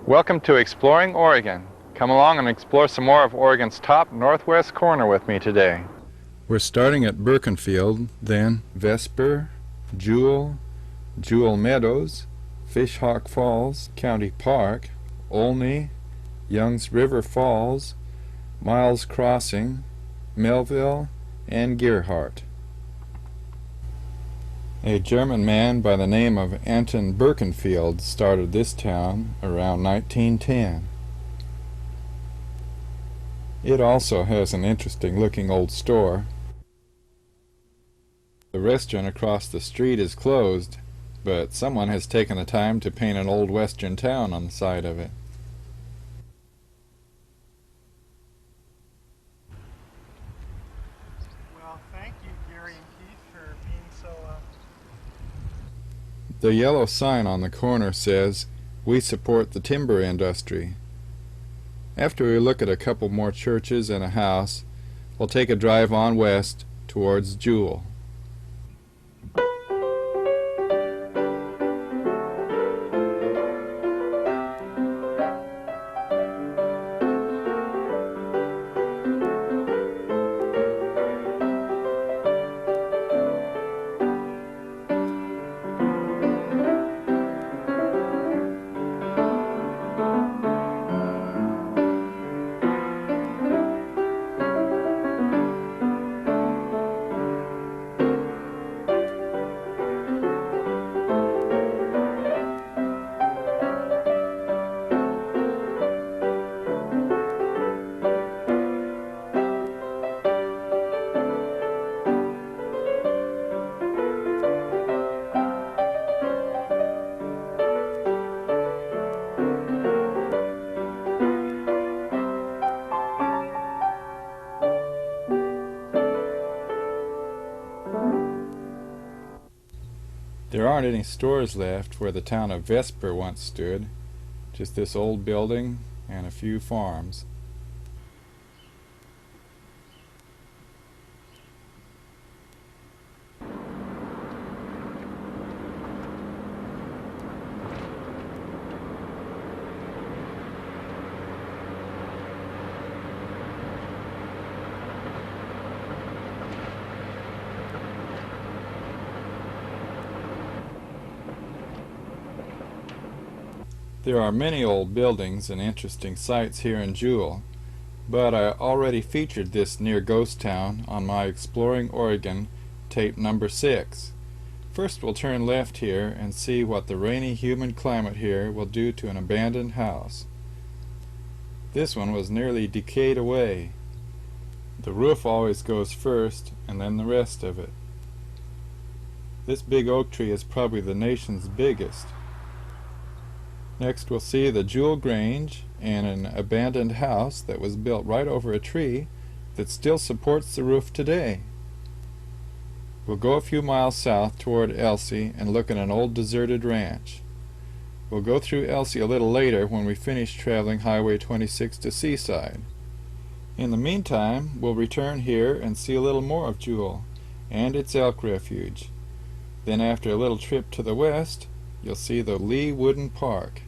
Welcome to Exploring Oregon. Come along and explore some more of Oregon's top northwest corner with me today. We're starting at Berkenfield, then Vesper, Jewell, Jewell Meadows, Fishhawk Falls County Park, Olney, Young's River Falls, Miles Crossing, Melville, and Gearhart. A German man by the name of Anton Berkenfield started this town around 1910. It also has an interesting looking old store. The restaurant across the street is closed, but someone has taken the time to paint an old western town on the side of it. Well, thank you, Gary and Keith, for being so The yellow sign on the corner says, "We support the timber industry." After we look at a couple more churches and a house, we'll take a drive on west towards Jewell. There aren't any stores left where the town of Vesper once stood, just this old building and a few farms. There are many old buildings and interesting sights here in Jewell, but I already featured this near ghost town on my Exploring Oregon tape number 6. First we'll turn left here and see what the rainy humid climate here will do to an abandoned house. This one was nearly decayed away. The roof always goes first and then the rest of it. This big oak tree is probably the nation's biggest. Next we'll see the Jewell Grange and an abandoned house that was built right over a tree that still supports the roof today. We'll go a few miles south toward Elsie and look at an old deserted ranch. We'll go through Elsie a little later when we finish traveling Highway 26 to Seaside. In the meantime, we'll return here and see a little more of Jewell and its elk refuge. Then after a little trip to the west, you'll see the Lee Wooden Park.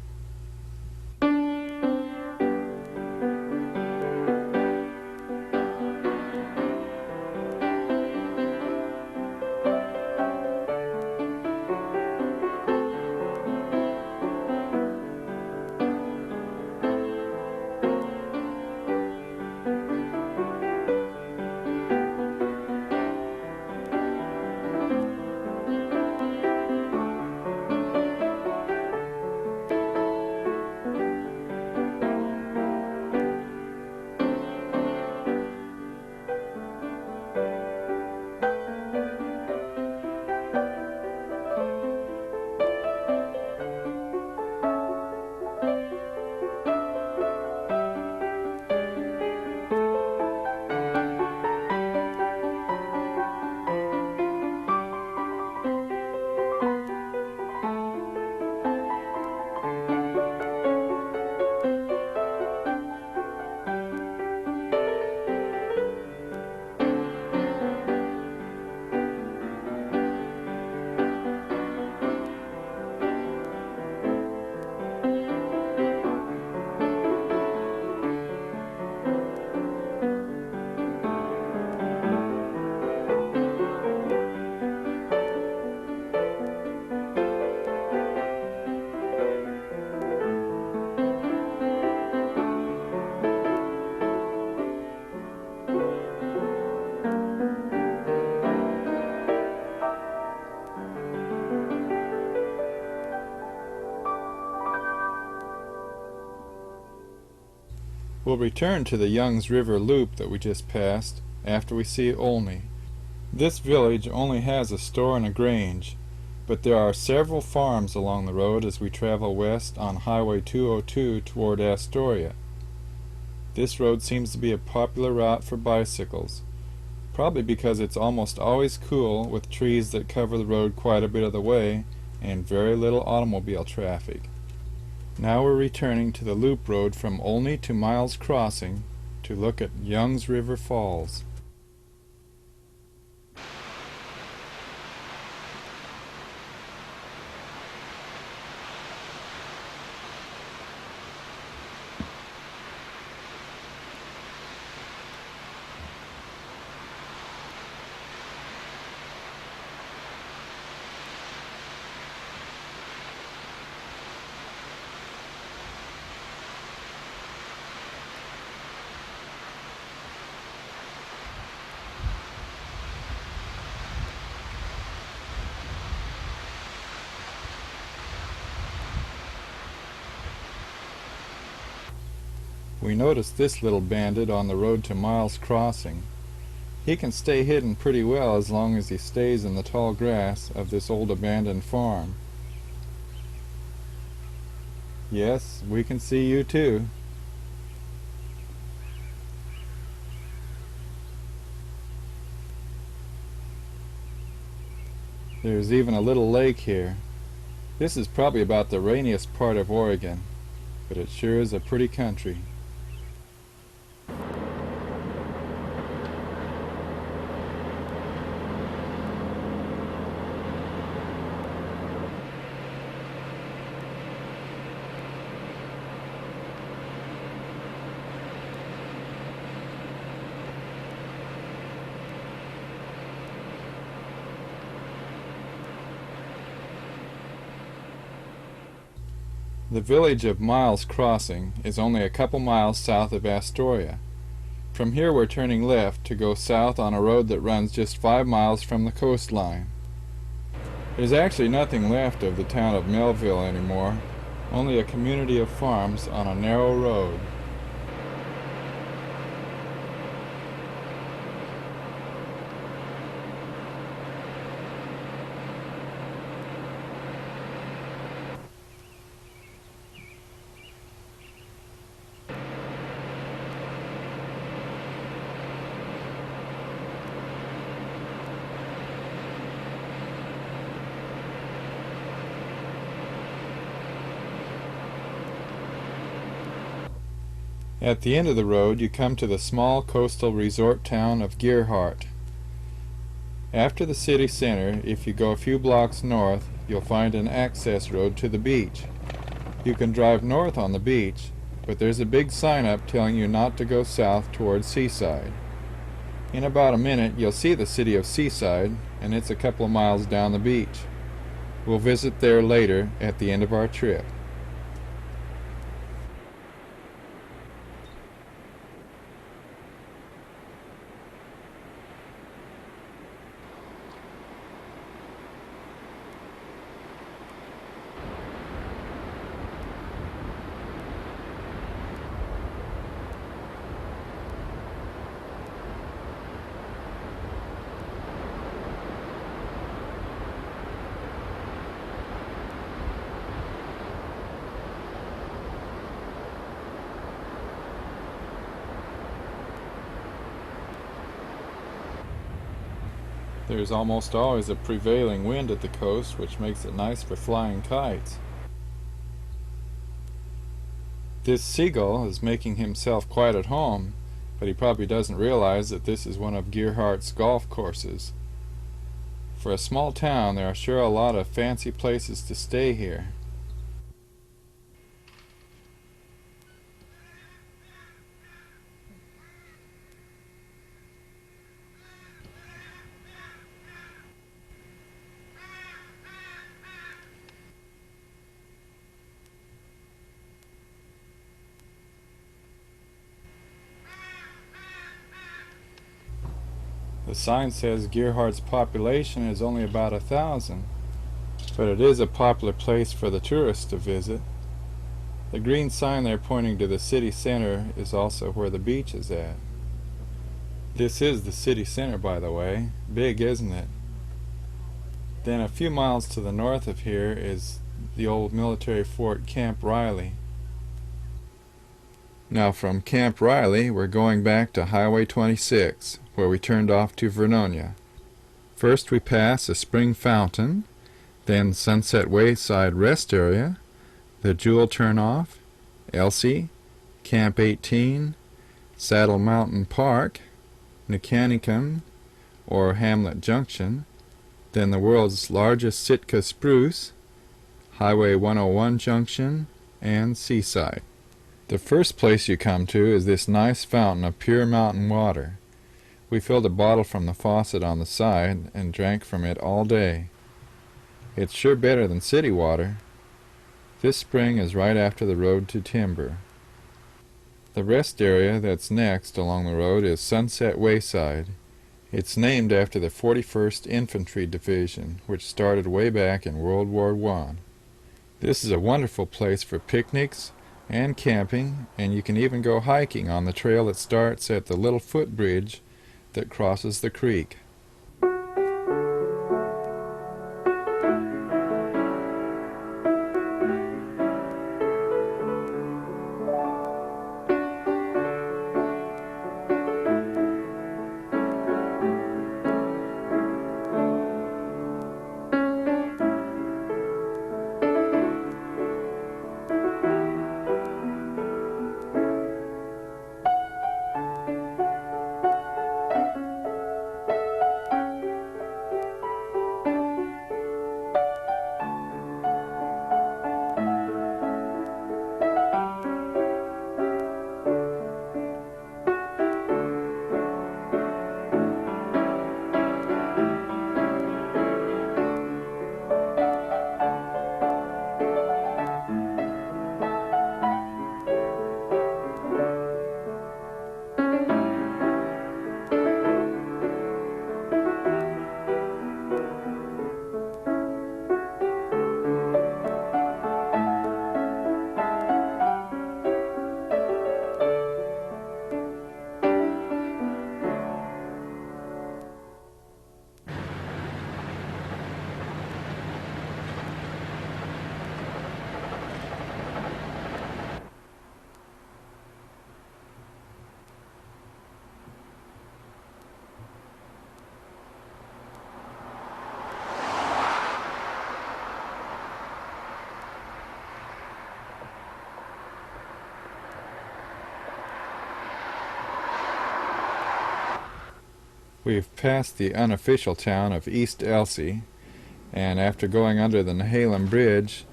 We'll return to the Youngs River Loop that we just passed after we see Olney. This village only has a store and a grange, but there are several farms along the road as we travel west on Highway 202 toward Astoria. This road seems to be a popular route for bicycles, probably because it's almost always cool with trees that cover the road quite a bit of the way and very little automobile traffic. Now we're returning to the loop road from Olney to Miles Crossing to look at Youngs River Falls. We noticed this little bandit on the road to Miles Crossing. He can stay hidden pretty well as long as he stays in the tall grass of this old abandoned farm. Yes, we can see you too. There's even a little lake here. This is probably about the rainiest part of Oregon, but it sure is a pretty country. The village of Miles Crossing is only a couple miles south of Astoria. From here we're turning left to go south on a road that runs just 5 miles from the coastline. There's actually nothing left of the town of Melville anymore, only a community of farms on a narrow road. At the end of the road you come to the small coastal resort town of Gearhart. After the city center, if you go a few blocks north, you'll find an access road to the beach. You can drive north on the beach, but there's a big sign up telling you not to go south towards Seaside. In about a minute you'll see the city of Seaside, and it's a couple of miles down the beach. We'll visit there later at the end of our trip. There's almost always a prevailing wind at the coast, which makes it nice for flying kites. This seagull is making himself quite at home, but he probably doesn't realize that this is one of Gearhart's golf courses. For a small town, there are sure a lot of fancy places to stay here. The sign says Gearhart's population is only about 1,000, but it is a popular place for the tourists to visit. The green sign there pointing to the city center is also where the beach is at. This is the city center, by the way. Big, isn't it? Then a few miles to the north of here is the old military fort Camp Riley. Now from Camp Riley we're going back to Highway 26, where we turned off to Vernonia. First we pass a spring fountain, then Sunset Wayside Rest Area, the Jewell Turnoff, Elsie, Camp 18, Saddle Mountain Park, Nicanicum, or Hamlet Junction, then the world's largest Sitka spruce, Highway 101 Junction, and Seaside. The first place you come to is this nice fountain of pure mountain water. We filled a bottle from the faucet on the side and drank from it all day. It's sure better than city water. This spring is right after the road to Timber. The rest area that's next along the road is Sunset Wayside. It's named after the 41st Infantry Division, which started way back in World War I. This is a wonderful place for picnics and camping, and you can even go hiking on the trail that starts at the little footbridge that crosses the creek. We've passed the unofficial town of East Elsie, and after going under the Nehalem Bridge,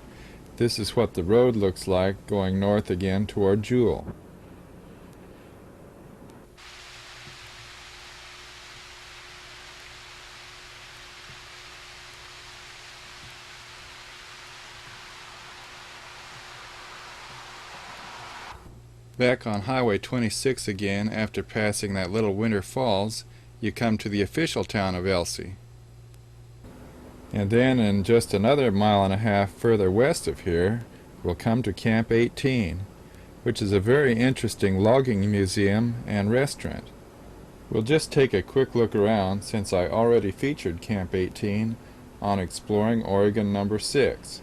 this is what the road looks like going north again toward Jewell. Back on Highway 26 again, after passing that little winter falls, you come to the official town of Elsie. And then in just another mile and a half further west of here, we'll come to Camp 18, which is a very interesting logging museum and restaurant. We'll just take a quick look around since I already featured Camp 18 on Exploring Oregon number 6.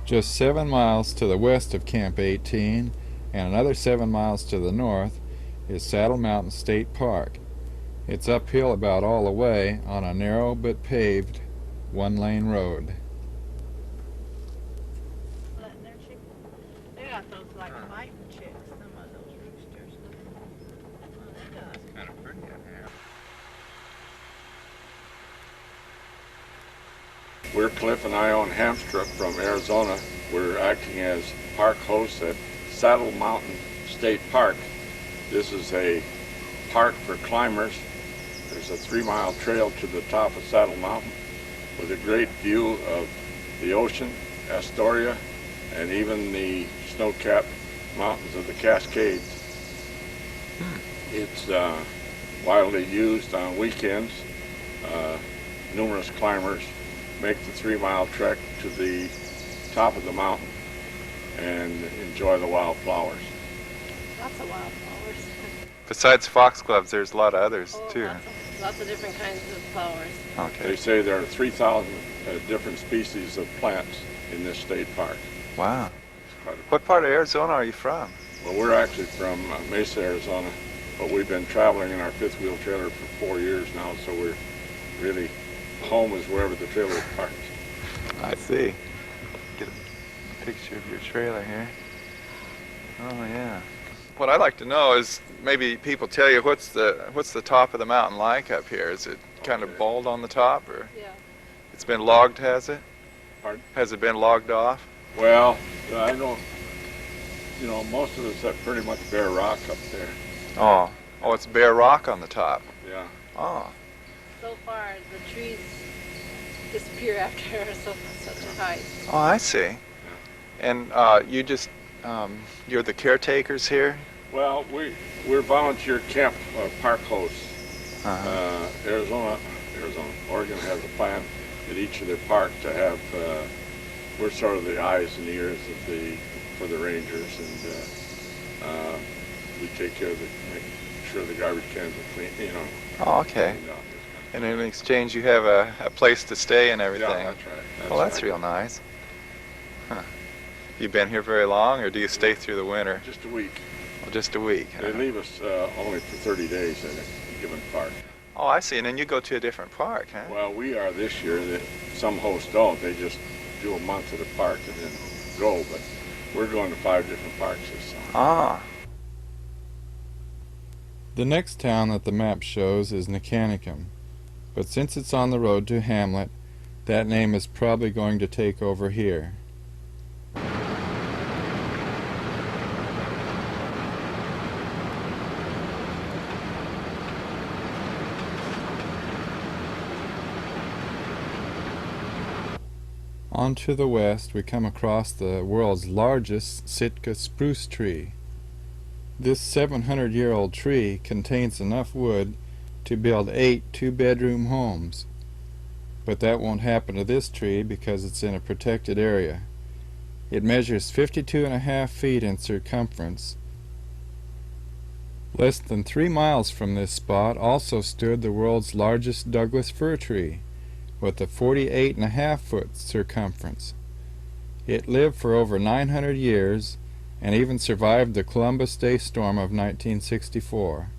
Just 7 miles to the west of Camp 18 and another 7 miles to the north is Saddle Mountain State Park. It's uphill about all the way on a narrow but paved one-lane road. They got those like fighting chicks, some of those roosters. Oh, they got It's kind of pretty in here. We're Cliff and Ione Hamstruck from Arizona. We're acting as park hosts at Saddle Mountain State Park. This is a park for climbers. There's a 3-mile trail to the top of Saddle Mountain with a great view of the ocean, Astoria, and even the snow-capped mountains of the Cascades. It's widely used on weekends. Numerous climbers make the 3-mile trek to the top of the mountain and enjoy the wildflowers. lots of wildflowers. Besides foxgloves, there's a lot of others Oh, too. lots of different kinds of flowers. Okay. They say there are 3,000 different species of plants in this state park. Wow. It's quite a- What part of Arizona are you from? Well, we're actually from Mesa, Arizona, but we've been traveling in our fifth-wheel trailer for 4 years now, so we're really home is wherever the trailer is parked. I see. Get a picture of your trailer here. Oh yeah. What I'd like to know is maybe people tell you what's the top of the mountain like up here. Is it kind of bald on the top, or Yeah. it's been logged? Has it? Pardon? Has it been logged off? Well, I don't, most of us have pretty much bare rock up there. Oh, it's bare rock on the top. Yeah. Oh, So far, the trees disappear after such a height. Oh, I see. And you just, you're the caretakers here? Well, we're volunteer camp park hosts. Oregon has a plan at each of their parks to have. We're sort of the eyes and ears of for the rangers, and we take care of make sure the garbage cans are clean. You know. Oh, okay. And in exchange, you have a place to stay and everything. Yeah, that's right. Well, that's real nice. Huh. You been here very long, or do you stay through the winter? Just a week. Well, just a week. They leave us only for 30 days in a given park. Oh, I see. And then you go to a different park, huh? Well, we are this year. Some hosts don't. They just do a month at a park and then go. But we're going to 5 different parks this summer. Ah. The next town that the map shows is Nicanicum, but since it's on the road to Hamlet, that name is probably going to take over here. On to the west, we come across the world's largest Sitka spruce tree. This 700-year-old tree contains enough wood to build 8 two-bedroom homes. But that won't happen to this tree because it's in a protected area. It measures 52.5 feet in circumference. Less than 3 miles from this spot also stood the world's largest Douglas fir tree, with a 48.5-foot circumference. It lived for over 900 years and even survived the Columbus Day storm of 1964.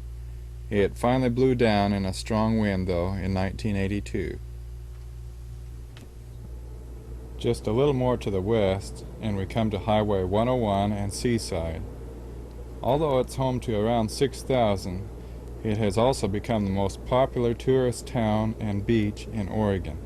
It finally blew down in a strong wind, though, in 1982. Just a little more to the west, and we come to Highway 101 and Seaside. Although it's home to around 6,000, it has also become the most popular tourist town and beach in Oregon.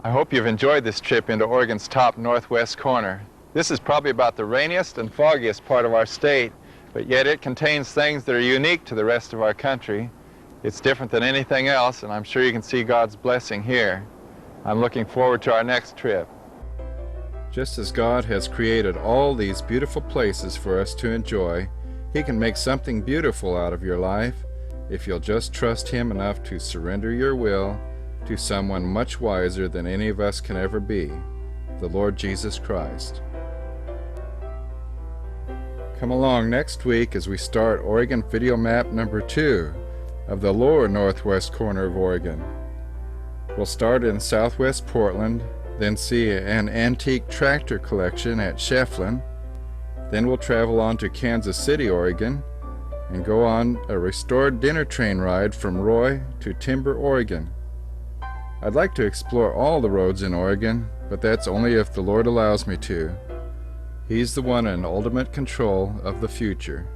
I hope you've enjoyed this trip into Oregon's top northwest corner. This is probably about the rainiest and foggiest part of our state, but yet it contains things that are unique to the rest of our country. It's different than anything else, and I'm sure you can see God's blessing here. I'm looking forward to our next trip. Just as God has created all these beautiful places for us to enjoy, He can make something beautiful out of your life if you'll just trust Him enough to surrender your will to someone much wiser than any of us can ever be. the Lord Jesus Christ. Come along next week as we start Oregon video map number 2 of the lower northwest corner of Oregon. We'll start in southwest Portland, then see an antique tractor collection at Shefflin. Then we'll travel on to Kansas City, Oregon, and go on a restored dinner train ride from Roy to Timber, Oregon. I'd like to explore all the roads in Oregon, but that's only if the Lord allows me to. He's the one in ultimate control of the future.